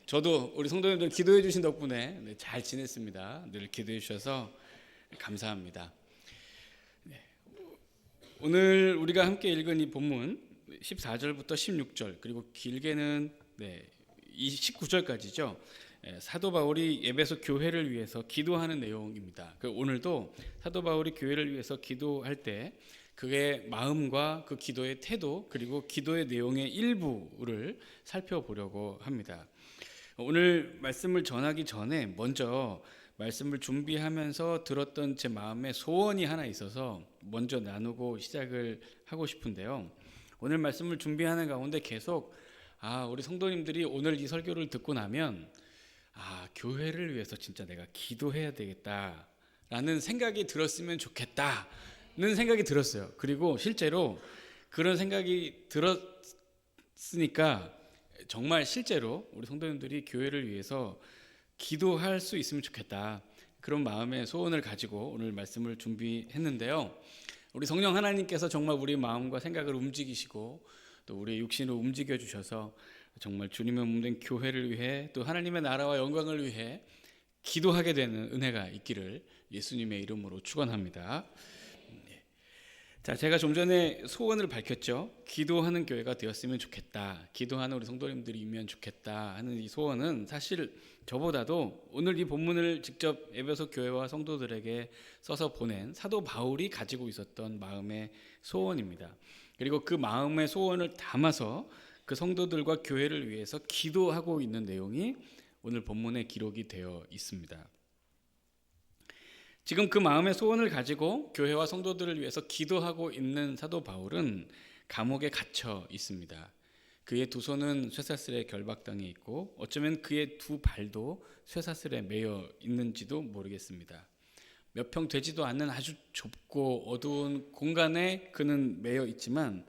저도 우리 성도님들 기도해 주신 덕분에 잘 지냈습니다. 늘 기도해 주셔서 감사합니다. 오늘 우리가 함께 읽은 이 본문 14절부터 16절 그리고 길게는 19절까지죠. 사도 바울이 에베소 교회를 위해서 기도하는 내용입니다. 오늘도 사도 바울이 교회를 위해서 기도할 때 그의 마음과 그 기도의 태도 그리고 기도의 내용의 일부를 살펴보려고 합니다. 오늘 말씀을 전하기 전에 먼저 말씀을 준비하면서 들었던 제 마음에 소원이 하나 있어서 먼저 나누고 시작을 하고 싶은데요. 오늘 말씀을 준비하는 가운데 계속 우리 성도님들이 오늘 이 설교를 듣고 나면 교회를 위해서 진짜 내가 기도해야 되겠다라는 생각이 들었으면 좋겠다는 생각이 들었어요. 그리고 실제로 그런 생각이 들었으니까 정말 실제로 우리 성도님들이 교회를 위해서 기도할 수 있으면 좋겠다, 그런 마음의 소원을 가지고 오늘 말씀을 준비했는데요. 우리 성령 하나님께서 정말 우리 마음과 생각을 움직이시고 또 우리의 육신을 움직여 주셔서 정말 주님의 몸된 교회를 위해 또 하나님의 나라와 영광을 위해 기도하게 되는 은혜가 있기를 예수님의 이름으로 축원합니다. 자, 제가 좀 전에 소원을 밝혔죠. 기도하는 교회가 되었으면 좋겠다, 기도하는 우리 성도님들이면 좋겠다 하는 이 소원은 사실 저보다도 오늘 이 본문을 직접 에베소 교회와 성도들에게 써서 보낸 사도 바울이 가지고 있었던 마음의 소원입니다. 그리고 그 마음의 소원을 담아서 그 성도들과 교회를 위해서 기도하고 있는 내용이 오늘 본문에 기록이 되어 있습니다. 지금 그 마음의 소원을 가지고 교회와 성도들을 위해서 기도하고 있는 사도 바울은 감옥에 갇혀 있습니다. 그의 두 손은 쇠사슬에 결박당해 있고 어쩌면 그의 두 발도 쇠사슬에 매여 있는지도 모르겠습니다. 몇 평 되지도 않는 아주 좁고 어두운 공간에 그는 매여 있지만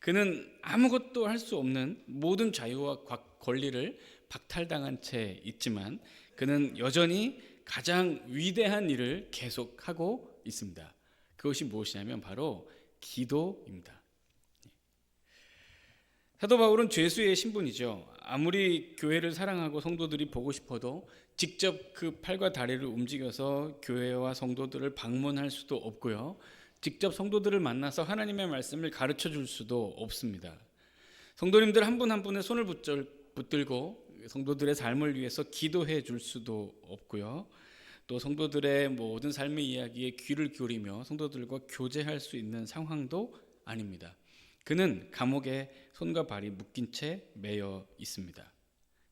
그는 아무것도 할 수 없는 모든 자유와 권리를 박탈당한 채 있지만 그는 여전히 가장 위대한 일을 계속하고 있습니다. 그것이 무엇이냐면 바로 기도입니다. 사도 바울은 죄수의 신분이죠. 아무리 교회를 사랑하고 성도들이 보고 싶어도 직접 그 팔과 다리를 움직여서 교회와 성도들을 방문할 수도 없고요. 직접 성도들을 만나서 하나님의 말씀을 가르쳐 줄 수도 없습니다. 성도님들 한 분 한 분의 손을 붙들고 성도들의 삶을 위해서 기도해 줄 수도 없고요. 또 성도들의 모든 삶의 이야기에 귀를 기울이며 성도들과 교제할 수 있는 상황도 아닙니다. 그는 감옥에 손과 발이 묶인 채 매여 있습니다.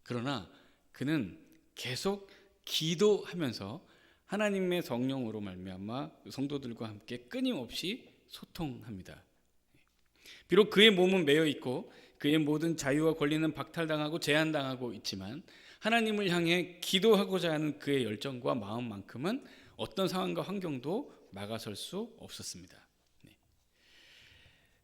그러나 그는 계속 기도하면서 하나님의 성령으로 말미암아 성도들과 함께 끊임없이 소통합니다. 비록 그의 몸은 매여 있고 그의 모든 자유와 권리는 박탈당하고 제한당하고 있지만 하나님을 향해 기도하고자 하는 그의 열정과 마음만큼은 어떤 상황과 환경도 막아설 수 없었습니다.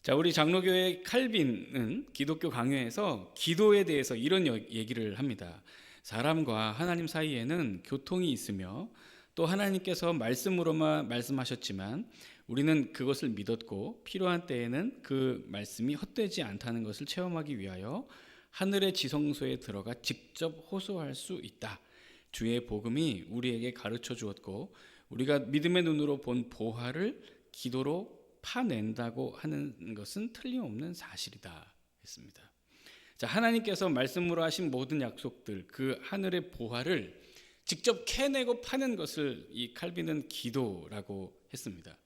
자, 우리 장로교회 칼빈은 기독교 강요에서 기도에 대해서 이런 얘기를 합니다. 사람과 하나님 사이에는 교통이 있으며 또 하나님께서 말씀으로만 말씀하셨지만 우리는 그것을 믿었고 필요한 때에는 그 말씀이 헛되지 않다는 것을 체험하기 위하여 하늘의 지성소에 들어가 직접 호소할 수 있다. 주의 복음이 우리에게 가르쳐 주었고 우리가 믿음의 눈으로 본 보화를 기도로 파낸다고 하는 것은 틀림없는 사실이다 했습니다. 자, 하나님께서 말씀으로 하신 모든 약속들, 그 하늘의 보화를 직접 캐내고 파는 것을 이 칼빈은 기도라고 했습니다.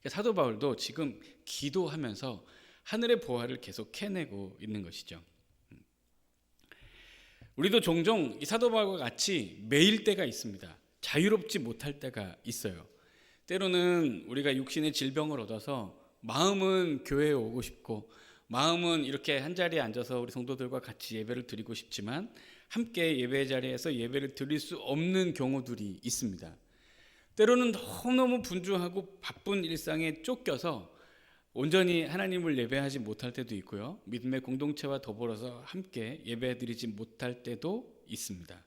사도 바울도 지금 기도하면서 하늘의 보화를 계속 캐내고 있는 것이죠. 우리도 종종 이 사도 바울과 같이 매일 때가 있습니다. 자유롭지 못할 때가 있어요. 때로는 우리가 육신의 질병을 얻어서 마음은 교회에 오고 싶고 마음은 이렇게 한자리에 앉아서 우리 성도들과 같이 예배를 드리고 싶지만 함께 예배 자리에서 예배를 드릴 수 없는 경우들이 있습니다. 때로는 너무너무 분주하고 바쁜 일상에 쫓겨서 온전히 하나님을 예배하지 못할 때도 있고요. 믿음의 공동체와 더불어서 함께 예배드리지 못할 때도 있습니다.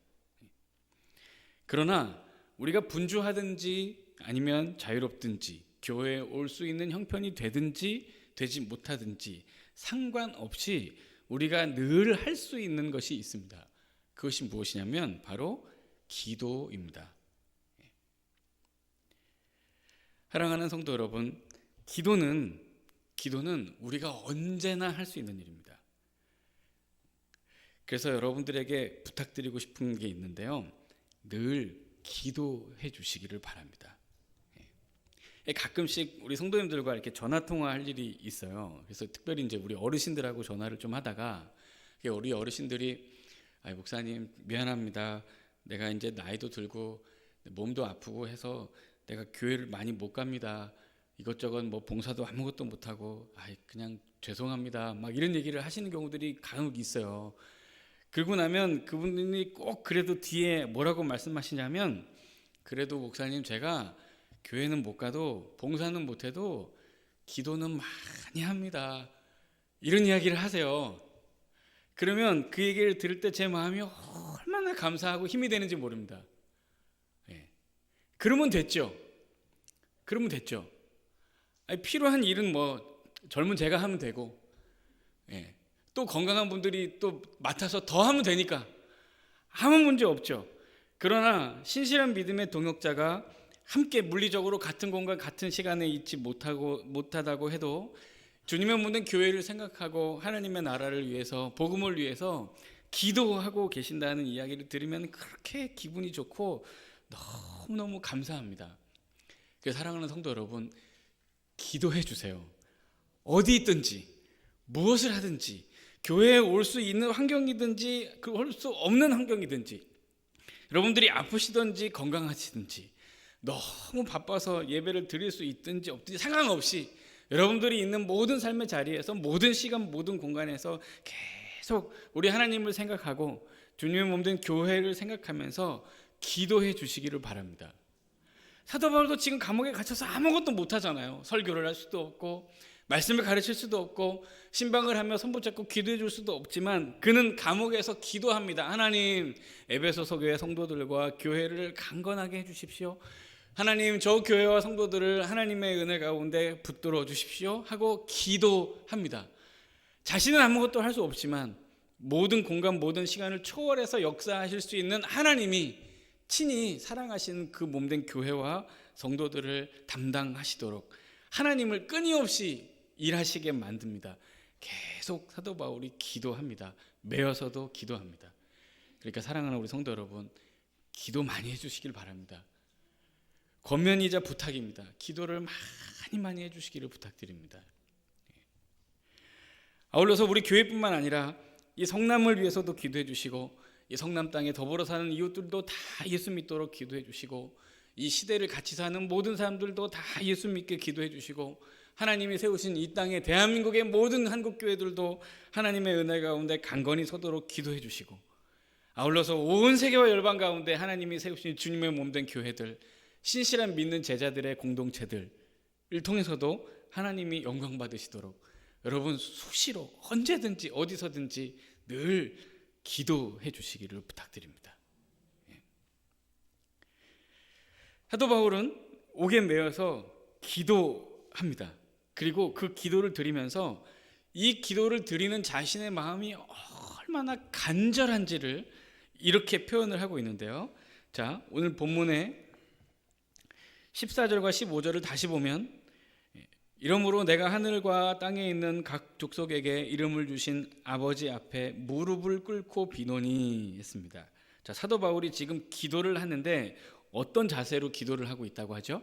그러나 우리가 분주하든지 아니면 자유롭든지 교회에 올 수 있는 형편이 되든지 되지 못하든지 상관없이 우리가 늘 할 수 있는 것이 있습니다. 그것이 무엇이냐면 바로 기도입니다. 사랑하는 성도 여러분, 기도는 우리가 언제나 할 수 있는 일입니다. 그래서 여러분들에게 부탁드리고 싶은 게 있는데요, 늘 기도해 주시기를 바랍니다. 가끔씩 우리 성도님들과 이렇게 전화 통화할 일이 있어요. 그래서 특별히 이제 우리 어르신들하고 전화를 좀 하다가 우리 어르신들이 목사님 미안합니다. 내가 이제 나이도 들고 몸도 아프고 해서 내가 교회를 많이 못 갑니다. 이것저것 뭐 봉사도 아무것도 못 하고 그냥 죄송합니다. 막 이런 얘기를 하시는 경우들이 간혹 있어요. 그러고 나면 그분이 꼭 그래도 뒤에 뭐라고 말씀하시냐면, 그래도 목사님 제가 교회는 못 가도 봉사는 못 해도 기도는 많이 합니다. 이런 이야기를 하세요. 그러면 그 얘기를 들을 때 제 마음이 얼마나 감사하고 힘이 되는지 모릅니다. 그러면 됐죠. 필요한 일은 뭐 젊은 제가 하면 되고, 또 건강한 분들이 또 맡아서 더 하면 되니까 아무 문제 없죠. 그러나 신실한 믿음의 동역자가 함께 물리적으로 같은 공간 같은 시간에 있지 못하다고 해도 주님의 모든 교회를 생각하고 하나님의 나라를 위해서, 복음을 위해서 기도하고 계신다는 이야기를 들으면 그렇게 기분이 좋고 너무너무 감사합니다. 그래서 사랑하는 성도 여러분, 기도해 주세요. 어디 있든지 무엇을 하든지, 교회에 올 수 있는 환경이든지 올 수 없는 환경이든지, 여러분들이 아프시든지 건강하시든지, 너무 바빠서 예배를 드릴 수 있든지 없든지 상관없이 여러분들이 있는 모든 삶의 자리에서, 모든 시간, 모든 공간에서 계속 우리 하나님을 생각하고 주님의 몸된 교회를 생각하면서 기도해 주시기를 바랍니다. 사도 바울도 지금 감옥에 갇혀서 아무것도 못하잖아요. 설교를 할 수도 없고 말씀을 가르칠 수도 없고 신방을 하며 손붙잡고 기도해 줄 수도 없지만 그는 감옥에서 기도합니다. 하나님, 에베소서 교회 성도들과 교회를 강건하게 해주십시오. 하나님, 저 교회와 성도들을 하나님의 은혜 가운데 붙들어 주십시오 하고 기도합니다. 자신은 아무것도 할 수 없지만 모든 공간, 모든 시간을 초월해서 역사하실 수 있는 하나님이 친히 사랑하시는 그 몸된 교회와 성도들을 담당하시도록 하나님을 끊임없이 일하시게 만듭니다. 계속 사도 바울이 기도합니다. 매여서도 기도합니다. 그러니까 사랑하는 우리 성도 여러분, 기도 많이 해주시길 바랍니다. 권면이자 부탁입니다. 기도를 많이 해주시기를 부탁드립니다. 아울러서 우리 교회뿐만 아니라 이 성남을 위해서도 기도해 주시고, 이 성남 땅에 더불어 사는 이웃들도 다 예수 믿도록 기도해 주시고, 이 시대를 같이 사는 모든 사람들도 다 예수 믿게 기도해 주시고, 하나님이 세우신 이 땅에 대한민국의 모든 한국교회들도 하나님의 은혜 가운데 강건히 서도록 기도해 주시고, 아울러서 온 세계와 열방 가운데 하나님이 세우신 주님의 몸된 교회들, 신실한 믿는 제자들의 공동체들을 통해서도 하나님이 영광 받으시도록 여러분 수시로 언제든지 어디서든지 늘 기도해 주시기를 부탁드립니다. 사도 바울은 옥에 매여서 기도합니다. 그리고 그 기도를 드리면서 이 기도를 드리는 자신의 마음이 얼마나 간절한지를 이렇게 표현을 하고 있는데요. 자, 오늘 본문의 14절과 15절을 다시 보면, 이러므로 내가 하늘과 땅에 있는 각 족속에게 이름을 주신 아버지 앞에 무릎을 꿇고 비노니 했습니다. 자, 사도 바울이 지금 기도를 하는데 어떤 자세로 기도를 하고 있다고 하죠?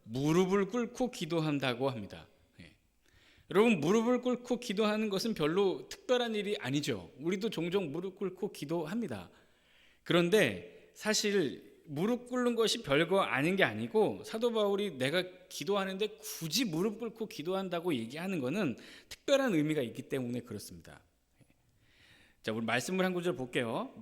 무릎을 꿇고 기도한다고 합니다. 여러분, 무릎을 꿇고 기도하는 것은 별로 특별한 일이 아니죠. 우리도 종종 무릎 꿇고 기도합니다. 그런데 사실 무릎 꿇는 것이 별거 아닌 게 아니고, 사도 바울이 내가 기도하는데 굳이 무릎 꿇고 기도한다고 얘기하는 것은 특별한 의미가 있기 때문에 그렇습니다. 자, 우리 말씀을 한 구절 볼게요.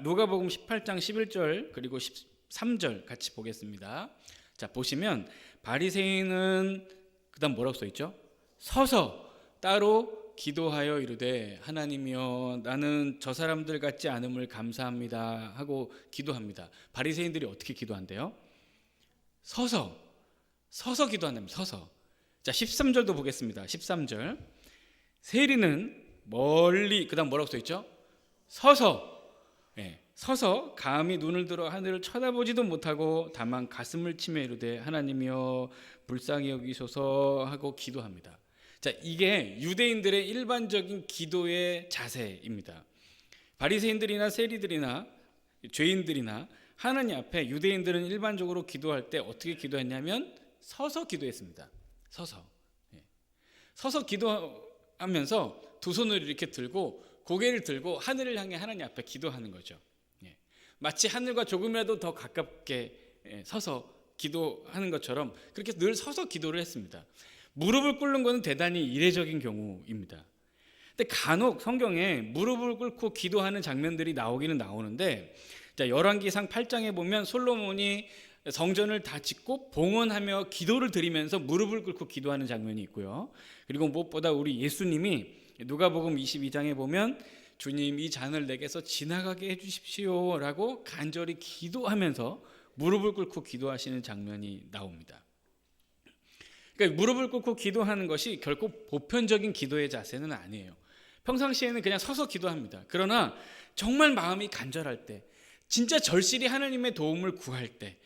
누가복음 18장 11절 그리고 13절 같이 보겠습니다. 자, 보시면 바리새인은 그다음 뭐라고 써 있죠? 서서 따로 기도하여 이르되 하나님이여 나는 저 사람들 같지 않음을 감사합니다 하고 기도합니다. 바리새인들이 어떻게 기도한대요? 서서 기도한답니다. 서서. 자, 13절도 보겠습니다. 13절. 세리는 멀리, 그다음 뭐라고 써 있죠? 서서 서서 감히 눈을 들어 하늘을 쳐다보지도 못하고 다만 가슴을 치며 이르되 하나님이여 불쌍히 여기소서 하고 기도합니다. 자, 이게 유대인들의 일반적인 기도의 자세입니다. 바리새인들이나 세리들이나 죄인들이나 하나님 앞에 유대인들은 일반적으로 기도할 때 어떻게 기도했냐면 서서 기도했습니다. 서서 기도하면서 두 손을 이렇게 들고 고개를 들고 하늘을 향해 하나님 앞에 기도하는 거죠. 마치 하늘과 조금이라도 더 가깝게 서서 기도하는 것처럼 그렇게 늘 서서 기도를 했습니다. 무릎을 꿇는 것은 대단히 이례적인 경우입니다. 근데 간혹 성경에 무릎을 꿇고 기도하는 장면들이 나오기는 나오는데, 자, 열왕기상 8장에 보면 솔로몬이 성전을 다 짓고 봉헌하며 기도를 드리면서 무릎을 꿇고 기도하는 장면이 있고요. 그리고 무엇보다 우리 예수님이 누가복음 22장에 보면 주님 이 잔을 내게서 지나가게 해주십시오 라고 간절히 기도하면서 무릎을 꿇고 기도하시는 장면이 나옵니다. 그러니까 무릎을 꿇고 기도하는 것이 결코 보편적인 기도의 자세는 아니에요. 평상시에는 그냥 서서 기도합니다. 그러나 정말 마음이 간절할 때, 진짜 절실히 하나님의 도움을 구할 때,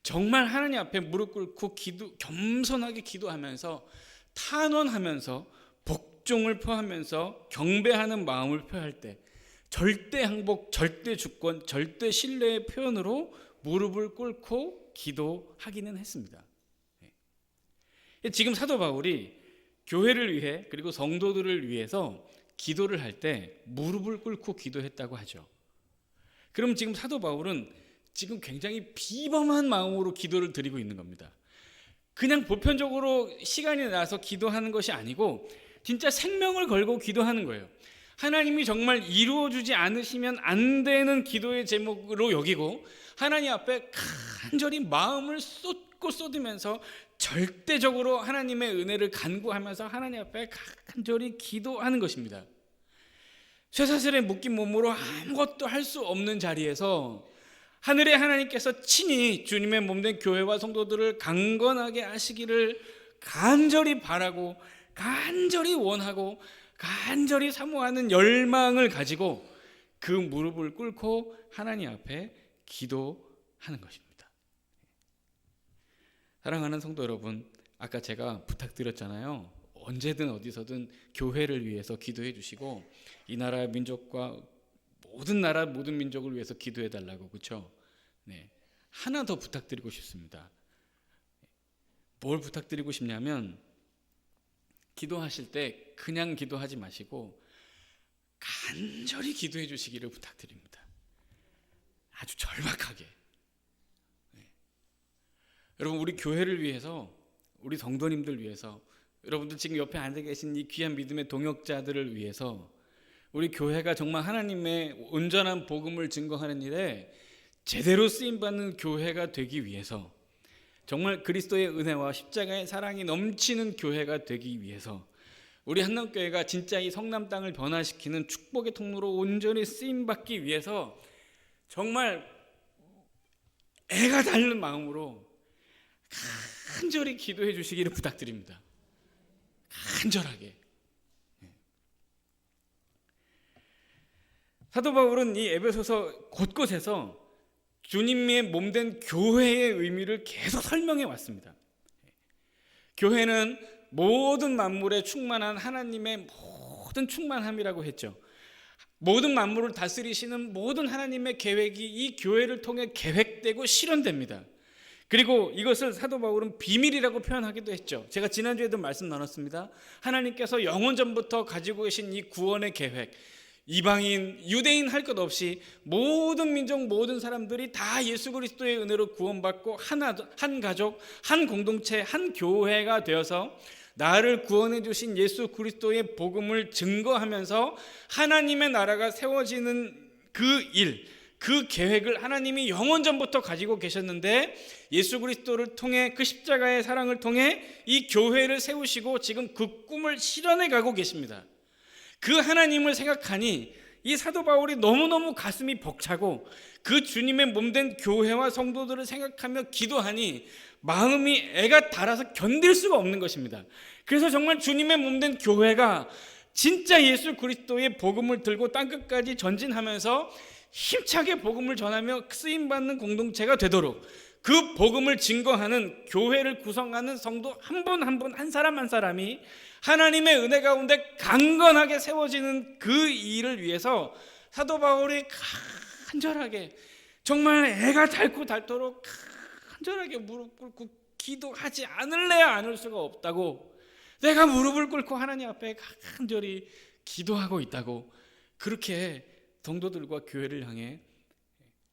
정말 하나님 앞에 무릎 꿇고 겸손하게 기도하면서 탄원하면서 복종을 표하면서 경배하는 마음을 표할 때, 절대 항복, 절대 주권, 절대 신뢰의 표현으로 무릎을 꿇고 기도하기는 했습니다. 지금 사도 바울이 교회를 위해 그리고 성도들을 위해서 기도를 할 때 무릎을 꿇고 기도했다고 하죠. 그럼 지금 사도 바울은 지금 굉장히 비범한 마음으로 기도를 드리고 있는 겁니다. 그냥 보편적으로 시간이 나서 기도하는 것이 아니고 진짜 생명을 걸고 기도하는 거예요. 하나님이 정말 이루어주지 않으시면 안 되는 기도의 제목으로 여기고 하나님 앞에 간절히 마음을 쏟고 쏟으면서 절대적으로 하나님의 은혜를 간구하면서 하나님 앞에 간절히 기도하는 것입니다. 쇠사슬에 묶인 몸으로 아무것도 할 수 없는 자리에서 하늘의 하나님께서 친히 주님의 몸된 교회와 성도들을 강건하게 하시기를 간절히 바라고 간절히 원하고 간절히 사모하는 열망을 가지고 그 무릎을 꿇고 하나님 앞에 기도하는 것입니다. 사랑하는 성도 여러분, 아까 제가 부탁드렸잖아요. 언제든 어디서든 교회를 위해서 기도해 주시고 이 나라 민족과 모든 나라 모든 민족을 위해서 기도해 달라고, 그렇죠? 네. 하나 더 부탁드리고 싶습니다. 뭘 부탁드리고 싶냐면 기도하실 때 그냥 기도하지 마시고 간절히 기도해 주시기를 부탁드립니다. 아주 절박하게. 네. 여러분, 우리 교회를 위해서, 우리 성도님들 위해서, 여러분들 지금 옆에 앉아 계신 이 귀한 믿음의 동역자들을 위해서 우리 교회가 정말 하나님의 온전한 복음을 증거하는 일에 제대로 쓰임받는 교회가 되기 위해서, 정말 그리스도의 은혜와 십자가의 사랑이 넘치는 교회가 되기 위해서, 우리 한남교회가 진짜 이 성남 땅을 변화시키는 축복의 통로로 온전히 쓰임받기 위해서 정말 애가 닳는 마음으로 간절히 기도해 주시기를 부탁드립니다. 간절하게. 사도 바울은 이 에베소서 곳곳에서 주님의 몸된 교회의 의미를 계속 설명해 왔습니다. 교회는 모든 만물에 충만한 하나님의 모든 충만함이라고 했죠. 모든 만물을 다스리시는 모든 하나님의 계획이 이 교회를 통해 계획되고 실현됩니다. 그리고 이것을 사도 바울은 비밀이라고 표현하기도 했죠. 제가 지난주에도 말씀 나눴습니다. 하나님께서 영원 전부터 가지고 계신 이 구원의 계획, 이방인, 유대인 할 것 없이 모든 민족, 모든 사람들이 다 예수 그리스도의 은혜로 구원받고 한 가족, 한 공동체, 한 교회가 되어서 나를 구원해 주신 예수 그리스도의 복음을 증거하면서 하나님의 나라가 세워지는 그 일, 그 계획을 하나님이 영원 전부터 가지고 계셨는데 예수 그리스도를 통해 그 십자가의 사랑을 통해 이 교회를 세우시고 지금 그 꿈을 실현해 가고 계십니다. 그 하나님을 생각하니 이 사도 바울이 너무너무 가슴이 벅차고 그 주님의 몸된 교회와 성도들을 생각하며 기도하니 마음이 애가 닳아서 견딜 수가 없는 것입니다. 그래서 정말 주님의 몸된 교회가 진짜 예수 그리스도의 복음을 들고 땅끝까지 전진하면서 힘차게 복음을 전하며 쓰임받는 공동체가 되도록 그 복음을 증거하는 교회를 구성하는 성도 한 분 한 분, 한 사람 한 사람이 하나님의 은혜 가운데 강건하게 세워지는 그 일을 위해서 사도 바울이 간절하게, 정말 애가 닳고 닳도록 간절하게 무릎 꿇고 기도하지 않을래야 않을 수가 없다고, 내가 무릎을 꿇고 하나님 앞에 간절히 기도하고 있다고, 그렇게 성도들과 교회를 향해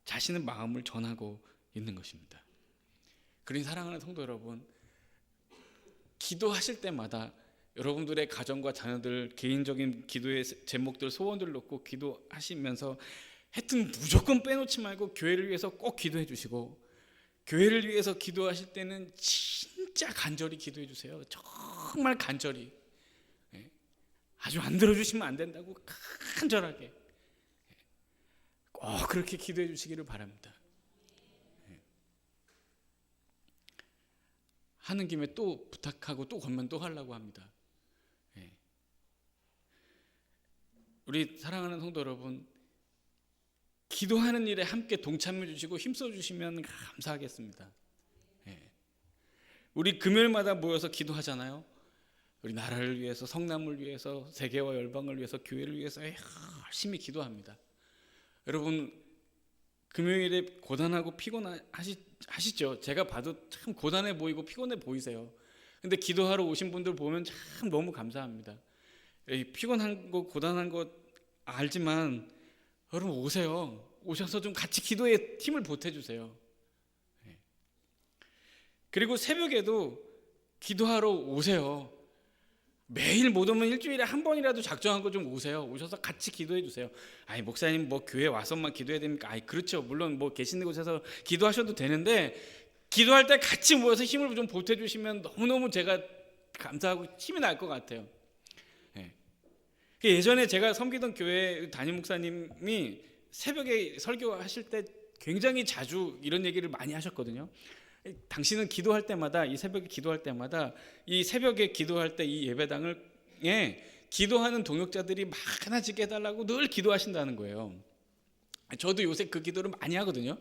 자신의 마음을 전하고 있는 것입니다. 그러니 사랑하는 성도 여러분, 기도하실 때마다 여러분들의 가정과 자녀들 개인적인 기도의 제목들, 소원들 놓고 기도하시면서 하여튼 무조건 빼놓지 말고 교회를 위해서 꼭 기도해 주시고, 교회를 위해서 기도하실 때는 진짜 간절히 기도해 주세요. 정말 간절히. 아주 안 들어주시면 안 된다고 간절하게 꼭 그렇게 기도해 주시기를 바랍니다. 하는 김에 또 부탁하고 또 권면 또 하려고 합니다. 우리 사랑하는 성도 여러분, 기도하는 일에 함께 동참해 주시고 힘써 주시면 감사하겠습니다. 우리 금요일마다 모여서 기도하잖아요. 우리 나라를 위해서, 성남을 위해서, 세계와 열방을 위해서, 교회를 위해서 열심히 기도합니다. 여러분, 금요일에 고단하고 피곤하시죠? 제가 봐도 참 고단해 보이고 피곤해 보이세요. 근데 기도하러 오신 분들 보면 참 너무 감사합니다. 피곤한 거, 고단한 거 알지만 여러분 오세요. 오셔서 좀 같이 기도에 힘을 보태주세요. 그리고 새벽에도 기도하러 오세요. 매일 못 오면 일주일에 한 번이라도 작정하고 좀 오세요. 오셔서 같이 기도해 주세요. 아니 목사님 뭐 교회 와서만 기도해야 됩니까? 아니 그렇죠. 물론 뭐 계시는 곳에서 기도하셔도 되는데, 기도할 때 같이 모여서 힘을 좀 보태주시면 너무너무 제가 감사하고 힘이 날 것 같아요. 예전에 제가 섬기던 교회 담임 목사님이 새벽에 설교하실 때 굉장히 자주 이런 얘기를 많이 하셨거든요. 당신은 기도할 때마다, 이 새벽에 기도할 때마다, 이 새벽에 기도할 때 이 예배당을 기도하는 동역자들이 많아지게 해달라고 늘 기도하신다는 거예요. 저도 요새 그 기도를 많이 하거든요.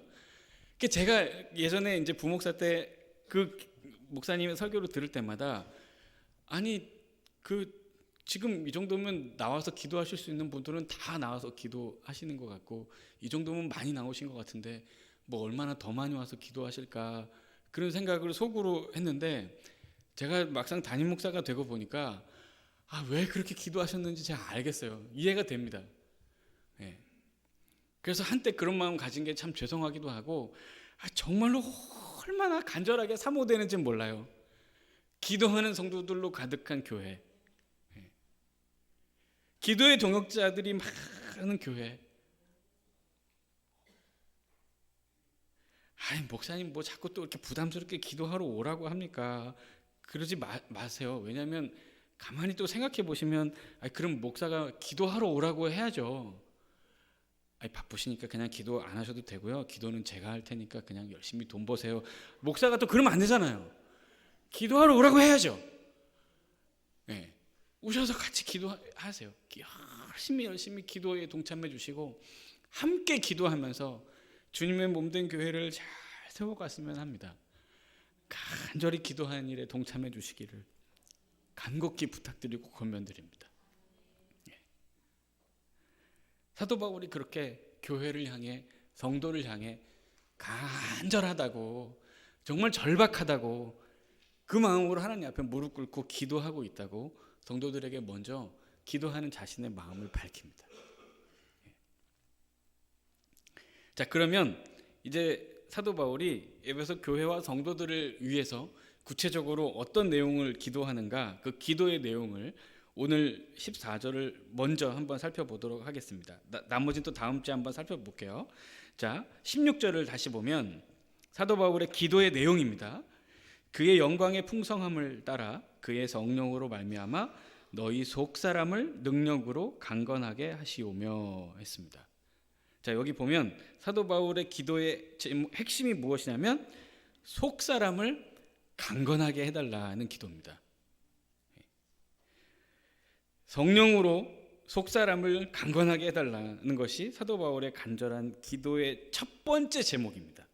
제가 예전에 이제 부목사 때 그 목사님의 설교를 들을 때마다, 아니 지금 이 정도면 나와서 기도하실 수 있는 분들은 다 나와서 기도하시는 것 같고, 이 정도면 많이 나오신 것 같은데 뭐 얼마나 더 많이 와서 기도하실까, 그런 생각을 속으로 했는데, 제가 막상 담임 목사가 되고 보니까 왜 그렇게 기도하셨는지 제가 알겠어요. 이해가 됩니다. 그래서 한때 그런 마음 가진 게 참 죄송하기도 하고, 정말로 얼마나 간절하게 사모되는지 몰라요. 기도하는 성도들로 가득한 교회, 기도의 동역자들이 많은 교회. 아니 목사님 뭐 자꾸 또 이렇게 부담스럽게 기도하러 오라고 합니까? 그러지 마세요. 왜냐하면 가만히 또 생각해 보시면, 그럼 목사가 기도하러 오라고 해야죠. 바쁘시니까 그냥 기도 안 하셔도 되고요. 기도는 제가 할 테니까 그냥 열심히 돈 버세요. 목사가 또 그러면 안 되잖아요. 기도하러 오라고 해야죠. 오셔서 같이 기도하세요. 열심히 기도에 동참해 주시고 함께 기도하면서 주님의 몸된 교회를 잘 세워갔으면 합니다. 간절히 기도하는 일에 동참해 주시기를 간곡히 부탁드리고 권면드립니다. 사도 바울이 그렇게 교회를 향해, 성도를 향해 간절하다고, 정말 절박하다고 그 마음으로 하나님 앞에 무릎 꿇고 기도하고 있다고 성도들에게 먼저 기도하는 자신의 마음을 밝힙니다. 자, 그러면 이제 사도 바울이 에베소 교회와 성도들을 위해서 구체적으로 어떤 내용을 기도하는가, 그 기도의 내용을 오늘 14절을 먼저 한번 살펴보도록 하겠습니다. 나머지는 또 다음 주에 한번 살펴볼게요. 자, 16절을 다시 보면 사도 바울의 기도의 내용입니다. 그의 영광의 풍성함을 따라 그의 성령으로 말미암아 너희 속 사람을 능력으로 강건하게 하시오며 했습니다. 자, 여기 보면 사도 바울의 기도의 핵심이 무엇이냐면 속 사람을 강건하게 해달라는 기도입니다. 성령으로 속사람을 강건하게 해달라는 것이 사도 바울의 간절한 기도의 첫 번째 제목입니다.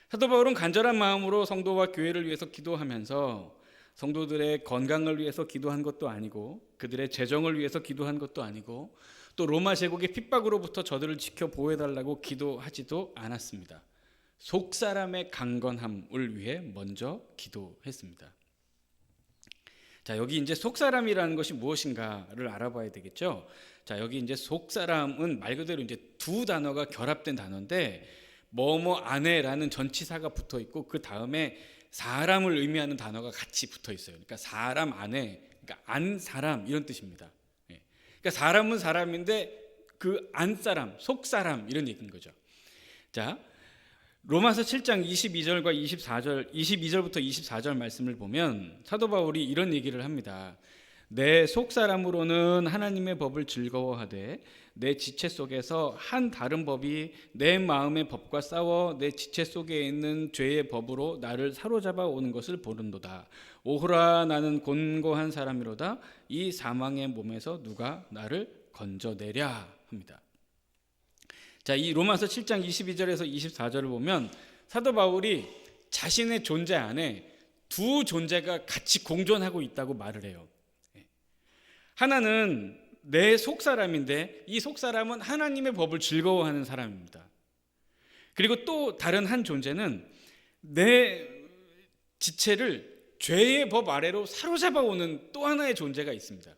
사도 바울은 간절한 마음으로 성도와 교회를 위해서 기도하면서 성도들의 건강을 위해서 기도한 것도 아니고 그들의 재정을 위해서 기도한 것도 아니고 또 로마 제국의 핍박으로부터 저들을 지켜 보호해달라고 기도하지도 않았습니다. 속사람의 강건함을 위해 먼저 기도했습니다. 자, 여기 이제 속사람이라는 것이 무엇인가를 알아봐야 되겠죠. 자, 여기 이제 속사람은 말 그대로 이제 두 단어가 결합된 단어인데 뭐뭐 안에라는 전치사가 붙어 있고 그 다음에 사람을 의미하는 단어가 같이 붙어 있어요. 그러니까 사람 안에, 그러니까 안 사람 이런 뜻입니다. 그러니까 사람은 사람인데 그 안 사람, 속 사람 이런 얘기인 거죠. 자, 로마서 7장 22절과 24절, 22절부터 24절 말씀을 보면 사도 바울이 이런 얘기를 합니다. 내 속 사람으로는 하나님의 법을 즐거워하되 내 지체 속에서 한 다른 법이 내 마음의 법과 싸워 내 지체 속에 있는 죄의 법으로 나를 사로잡아 오는 것을 보는도다. 오호라, 나는 곤고한 사람이로다. 이 사망의 몸에서 누가 나를 건져내랴 합니다. 자, 이 로마서 7장 22절에서 24절을 보면 사도 바울이 자신의 존재 안에 두 존재가 같이 공존하고 있다고 말을 해요. 하나는 내 속사람인데 이 속사람은 하나님의 법을 즐거워하는 사람입니다. 그리고 또 다른 한 존재는 내 지체를 죄의 법 아래로 사로잡아 오는 또 하나의 존재가 있습니다.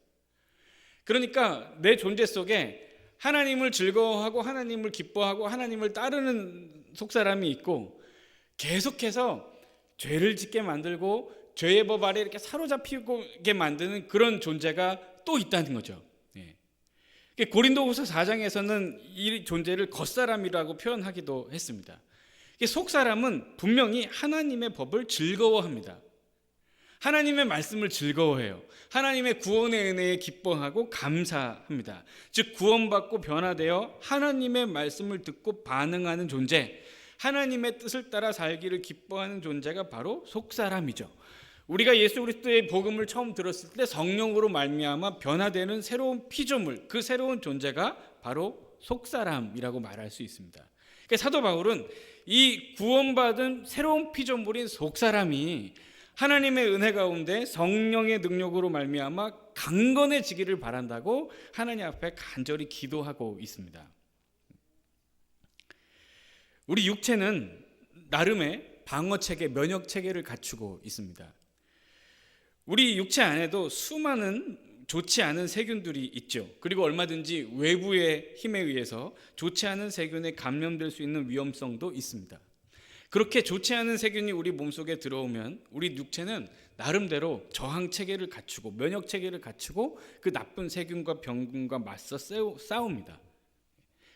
그러니까 내 존재 속에 하나님을 즐거워하고 하나님을 기뻐하고 하나님을 따르는 속사람이 있고 계속해서 죄를 짓게 만들고 죄의 법 아래 이렇게 사로잡히게 만드는 그런 존재가 또 있다는 거죠. 고린도후서 4장에서는 이 존재를 겉사람이라고 표현하기도 했습니다. 속사람은 분명히 하나님의 법을 즐거워합니다. 하나님의 말씀을 즐거워해요. 하나님의 구원의 은혜에 기뻐하고 감사합니다. 즉 구원받고 변화되어 하나님의 말씀을 듣고 반응하는 존재, 하나님의 뜻을 따라 살기를 기뻐하는 존재가 바로 속사람이죠. 우리가 예수 그리스도의 복음을 처음 들었을 때 성령으로 말미암아 변화되는 새로운 피조물, 그 새로운 존재가 바로 속사람이라고 말할 수 있습니다. 그러니까 사도 바울은 이 구원받은 새로운 피조물인 속사람이 하나님의 은혜 가운데 성령의 능력으로 말미암아 강건해지기를 바란다고 하나님 앞에 간절히 기도하고 있습니다. 우리 육체는 나름의 방어체계, 면역체계를 갖추고 있습니다. 우리 육체 안에도 수많은 좋지 않은 세균들이 있죠. 그리고 얼마든지 외부의 힘에 의해서 좋지 않은 세균에 감염될 수 있는 위험성도 있습니다. 그렇게 좋지 않은 세균이 우리 몸속에 들어오면 우리 육체는 나름대로 저항체계를 갖추고 면역체계를 갖추고 그 나쁜 세균과 병균과 맞서 싸웁니다.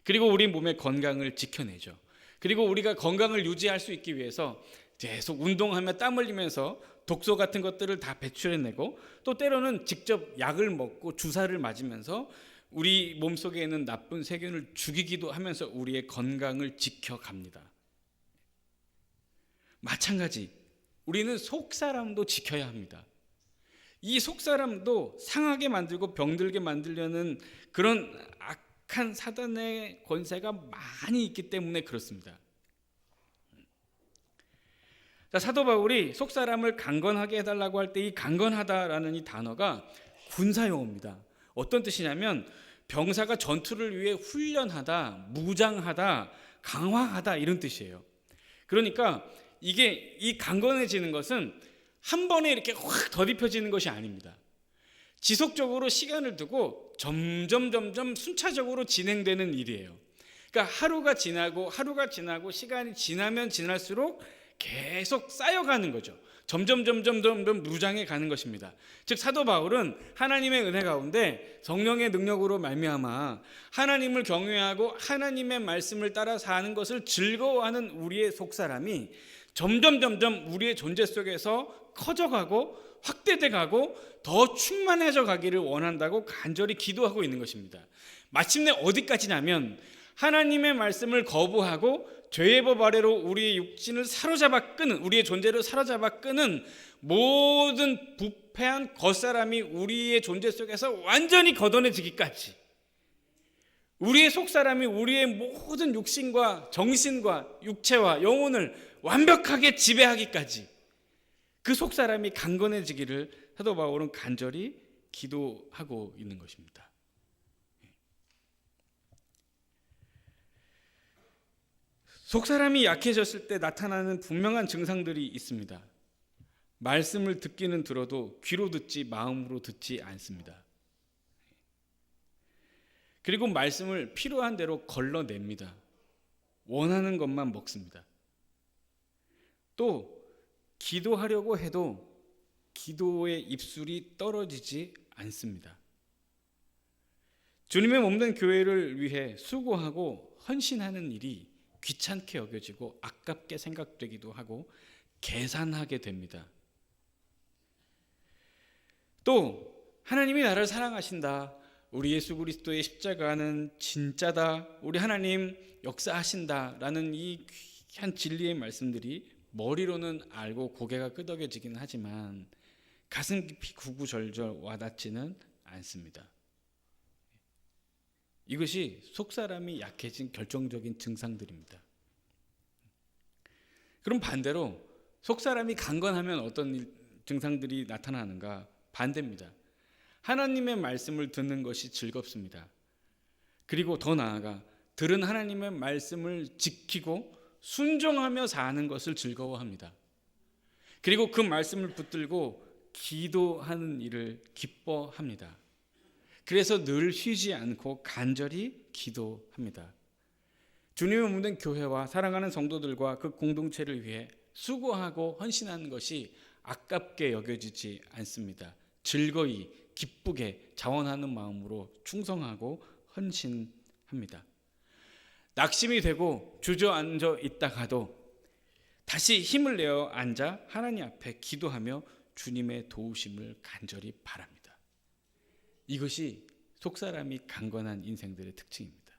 그리고 우리 몸의 건강을 지켜내죠. 그리고 우리가 건강을 유지할 수 있기 위해서 계속 운동하며 땀 흘리면서 독소 같은 것들을 다 배출해내고 또 때로는 직접 약을 먹고 주사를 맞으면서 우리 몸속에 있는 나쁜 세균을 죽이기도 하면서 우리의 건강을 지켜갑니다. 마찬가지 우리는 속사람도 지켜야 합니다. 이 속사람도 상하게 만들고 병들게 만들려는 그런 악한 사단의 권세가 많이 있기 때문에 그렇습니다. 자, 사도 바울이 속사람을 강건하게 해달라고 할 때 이 강건하다라는 이 단어가 군사용어입니다. 어떤 뜻이냐면 병사가 전투를 위해 훈련하다, 무장하다, 강화하다 이런 뜻이에요. 그러니까 이게 이 강건해지는 것은 한 번에 이렇게 확 더딥혀지는 것이 아닙니다. 지속적으로 시간을 두고 점점 순차적으로 진행되는 일이에요. 그러니까 하루가 지나고 시간이 지나면 지날수록 계속 쌓여가는 거죠. 점점 무장해 가는 것입니다. 즉 사도 바울은 하나님의 은혜 가운데 성령의 능력으로 말미암아 하나님을 경외하고 하나님의 말씀을 따라 사는 것을 즐거워하는 우리의 속사람이 점점 우리의 존재 속에서 커져가고 확대돼 가고 더 충만해져 가기를 원한다고 간절히 기도하고 있는 것입니다. 마침내 어디까지냐면 하나님의 말씀을 거부하고 죄의 법 아래로 우리의 육신을 사로잡아 끄는, 우리의 존재를 사로잡아 끄는 모든 패한 겉사람이 우리의 존재 속에서 완전히 걷어내지기까지, 우리의 속사람이 우리의 모든 육신과 정신과 육체와 영혼을 완벽하게 지배하기까지 그 속사람이 강건해지기를 사도 바울은 간절히 기도하고 있는 것입니다. 속사람이 약해졌을 때 나타나는 분명한 증상들이 있습니다. 말씀을 듣기는 들어도 귀로 듣지 마음으로 듣지 않습니다. 그리고 말씀을 필요한 대로 걸러냅니다. 원하는 것만 먹습니다. 또 기도하려고 해도 기도의 입술이 떨어지지 않습니다. 주님의 몸된 교회를 위해 수고하고 헌신하는 일이 귀찮게 여겨지고 아깝게 생각되기도 하고 계산하게 됩니다. 또 하나님이 나를 사랑하신다, 우리 예수 그리스도의 십자가는 진짜다, 우리 하나님 역사하신다라는 이 귀한 진리의 말씀들이 머리로는 알고 고개가 끄덕여지긴 하지만 가슴 깊이 구구절절 와닿지는 않습니다. 이것이 속사람이 약해진 결정적인 증상들입니다. 그럼 반대로 속사람이 강건하면 어떤 증상들이 나타나는가? 반대입니다. 하나님의 말씀을 듣는 것이 즐겁습니다. 그리고 더 나아가 들은 하나님의 말씀을 지키고 순종하며 사는 것을 즐거워합니다. 그리고 그 말씀을 붙들고 기도하는 일을 기뻐합니다. 그래서 늘 쉬지 않고 간절히 기도합니다. 주님의 몸된 교회와 사랑하는 성도들과 그 공동체를 위해 수고하고 헌신하는 것이 아깝게 여겨지지 않습니다. 즐거이 기쁘게 자원하는 마음으로 충성하고 헌신합니다. 낙심이 되고 주저앉아 있다가도 다시 힘을 내어 앉아 하나님 앞에 기도하며 주님의 도우심을 간절히 바랍니다. 이것이 속사람이 강건한 인생들의 특징입니다.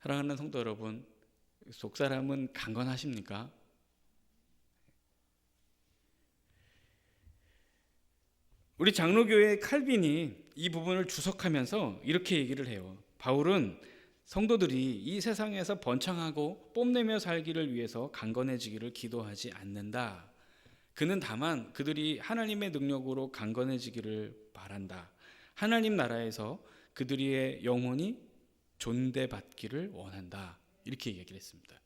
사랑하는 성도 여러분, 속사람은 강건하십니까? 우리 장로교회 칼빈이 이 부분을 주석하면서 이렇게 얘기를 해요. 바울은 성도들이 이 세상에서 번창하고 뽐내며 살기를 위해서 강건해지기를 기도하지 않는다. 그는 다만 그들이 하나님의 능력으로 강건해지기를 바란다. 하나님 나라에서 그들의 영혼이 존대받기를 원한다. 이렇게 얘기를 했습니다.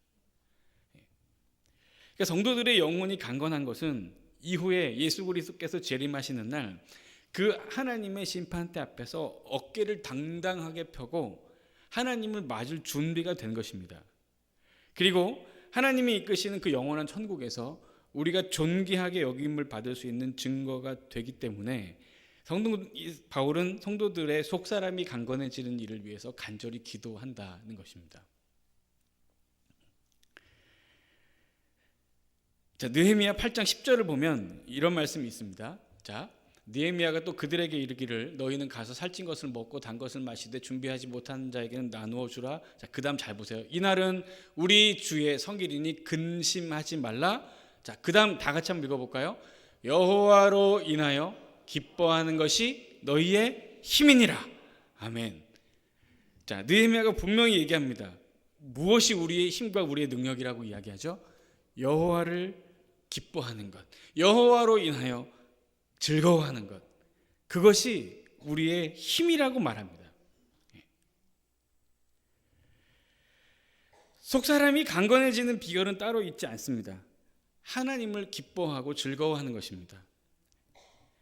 그러니까 성도들의 영혼이 강건한 것은 이후에 예수 그리스도께서 재림하시는 날 그 하나님의 심판대 앞에서 어깨를 당당하게 펴고 하나님을 맞을 준비가 된 것입니다. 그리고 하나님이 이끄시는 그 영원한 천국에서 우리가 존귀하게 여김을 받을 수 있는 증거가 되기 때문에 바울은 성도들의 속사람이 강건해지는 일을 위해서 간절히 기도한다는 것입니다. 자, 느헤미야 8장 10절을 보면 이런 말씀이 있습니다. 자, 느헤미야가 또 그들에게 이르기를 너희는 가서 살찐 것을 먹고 단 것을 마시되 준비하지 못한 자에게는 나누어 주라. 자, 그다음 잘 보세요. 이날은 우리 주의 성길이니 근심하지 말라. 자, 그다음 다 같이 한번 읽어볼까요? 여호와로 인하여 기뻐하는 것이 너희의 힘이니라. 아멘. 자, 느헤미야가 분명히 얘기합니다. 무엇이 우리의 힘과 우리의 능력이라고 이야기하죠? 여호와를 기뻐하는 것, 여호와로 인하여 즐거워하는 것, 그것이 우리의 힘이라고 말합니다. 속사람이 강건해지는 비결은 따로 있지 않습니다. 하나님을 기뻐하고 즐거워하는 것입니다.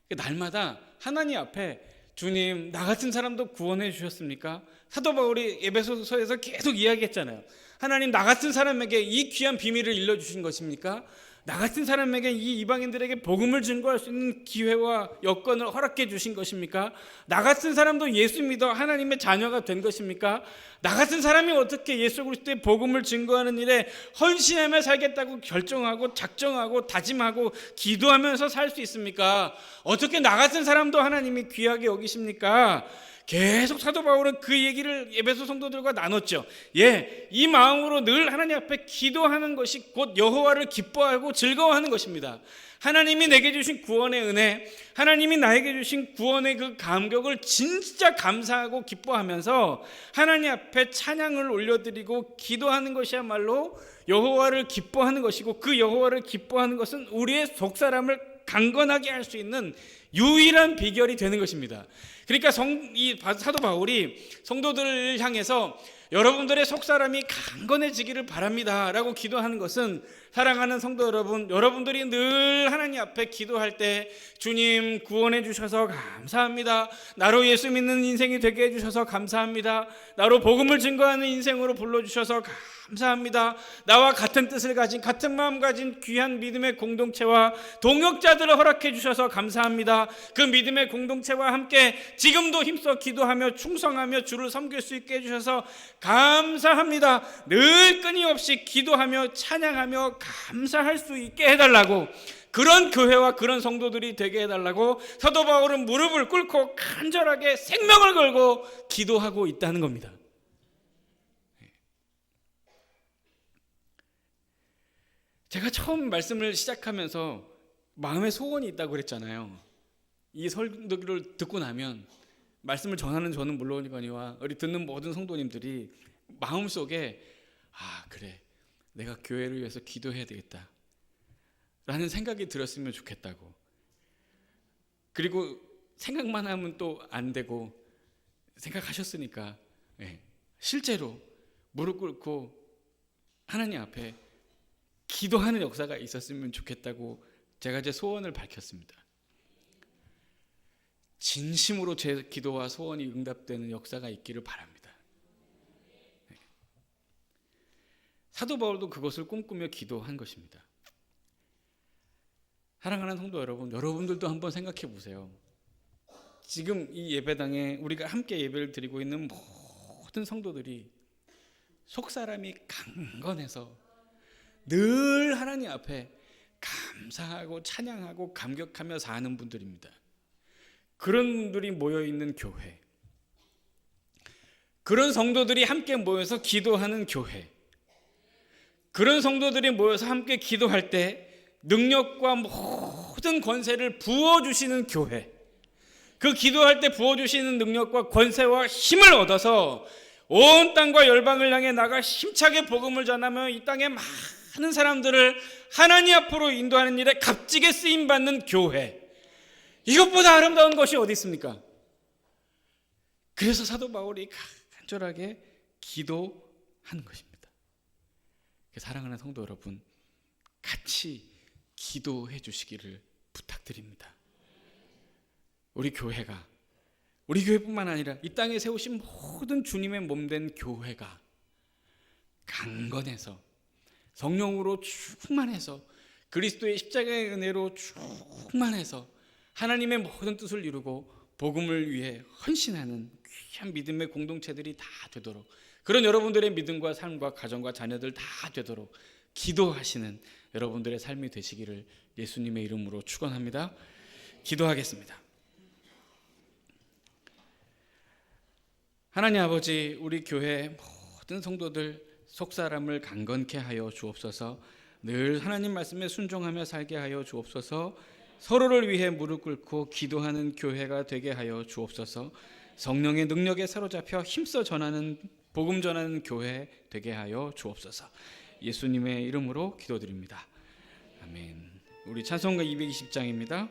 날마다 하나님 앞에 주님, 나 같은 사람도 구원해 주셨습니까? 사도 바울이 에베소서에서 계속 이야기했잖아요. 하나님, 나 같은 사람에게 이 귀한 비밀을 일러주신 것입니까? 나 같은 사람에게 이 이방인들에게 복음을 증거할 수 있는 기회와 여건을 허락해 주신 것입니까? 나 같은 사람도 예수 믿어 하나님의 자녀가 된 것입니까? 나 같은 사람이 어떻게 예수 그리스도의 복음을 증거하는 일에 헌신하며 살겠다고 결정하고 작정하고 다짐하고 기도하면서 살 수 있습니까? 어떻게 나 같은 사람도 하나님이 귀하게 여기십니까? 계속 사도 바울은 그 얘기를 에베소 성도들과 나눴죠. 이 마음으로 늘 하나님 앞에 기도하는 것이 곧 여호와를 기뻐하고 즐거워하는 것입니다. 하나님이 내게 주신 구원의 은혜, 하나님이 나에게 주신 구원의 그 감격을 진짜 감사하고 기뻐하면서 하나님 앞에 찬양을 올려드리고 기도하는 것이야말로 여호와를 기뻐하는 것이고, 그 여호와를 기뻐하는 것은 우리의 속사람을 강건하게 할 수 있는 유일한 비결이 되는 것입니다. 그러니까 이 사도 바울이 성도들을 향해서 여러분들의 속사람이 강건해지기를 바랍니다 라고 기도하는 것은, 사랑하는 성도 여러분, 여러분들이 늘 하나님 앞에 기도할 때 주님 구원해 주셔서 감사합니다, 나로 예수 믿는 인생이 되게 해주셔서 감사합니다, 나로 복음을 증거하는 인생으로 불러주셔서 감사합니다, 나와 같은 뜻을 가진, 같은 마음 가진 귀한 믿음의 공동체와 동역자들을 허락해 주셔서 감사합니다, 그 믿음의 공동체와 함께 지금도 힘써 기도하며 충성하며 주를 섬길 수 있게 해주셔서 감사합니다, 늘 끊임없이 기도하며 찬양하며 감사할 수 있게 해달라고, 그런 교회와 그런 성도들이 되게 해달라고 사도 바울은 무릎을 꿇고 간절하게 생명을 걸고 기도하고 있다는 겁니다. 제가 처음 말씀을 시작하면서 마음에 소원이 있다고 그랬잖아요. 이 설교를 듣고 나면 말씀을 전하는 저는 물론이거니와 우리 듣는 모든 성도님들이 마음속에 그래, 내가 교회를 위해서 기도해야 되겠다 라는 생각이 들었으면 좋겠다고. 그리고 생각만 하면 또 안 되고 생각하셨으니까 실제로 무릎 꿇고 하나님 앞에 기도하는 역사가 있었으면 좋겠다고 제가 제 소원을 밝혔습니다. 진심으로 제 기도와 소원이 응답되는 역사가 있기를 바랍니다. 사도 바울도 그것을 꿈꾸며 기도한 것입니다. 사랑하는 성도 여러분, 여러분들도 한번 생각해 보세요. 지금 이 예배당에 우리가 함께 예배를 드리고 있는 모든 성도들이 속사람이 강건해서 늘 하나님 앞에 감사하고 찬양하고 감격하며 사는 분들입니다. 그런 분들이 모여있는 교회, 그런 성도들이 함께 모여서 기도하는 교회, 그런 성도들이 모여서 함께 기도할 때 능력과 모든 권세를 부어주시는 교회, 그 기도할 때 부어주시는 능력과 권세와 힘을 얻어서 온 땅과 열방을 향해 나가 힘차게 복음을 전하며 이 땅의 많은 사람들을 하나님 앞으로 인도하는 일에 값지게 쓰임받는 교회, 이것보다 아름다운 것이 어디 있습니까? 그래서 사도 바울이 간절하게 기도하는 것입니다. 사랑하는 성도 여러분, 같이 기도해 주시기를 부탁드립니다. 우리 교회가, 우리 교회뿐만 아니라 이 땅에 세우신 모든 주님의 몸된 교회가 강건해서 성령으로 충만해서 그리스도의 십자가의 은혜로 충만해서 하나님의 모든 뜻을 이루고 복음을 위해 헌신하는 귀한 믿음의 공동체들이 다 되도록, 그런 여러분들의 믿음과 삶과 가정과 자녀들 다 되도록 기도하시는 여러분들의 삶이 되시기를 예수님의 이름으로 축원합니다. 기도하겠습니다. 하나님 아버지, 우리 교회 모든 성도들 속사람을 강건케 하여 주옵소서. 늘 하나님 말씀에 순종하며 살게 하여 주옵소서. 서로를 위해 무릎 꿇고 기도하는 교회가 되게 하여 주옵소서. 성령의 능력에 사로잡혀 힘써 전하는, 복음 전하는 교회 되게 하여 주옵소서. 예수님의 이름으로 기도드립니다. 아멘. 우리 찬송가 220장입니다.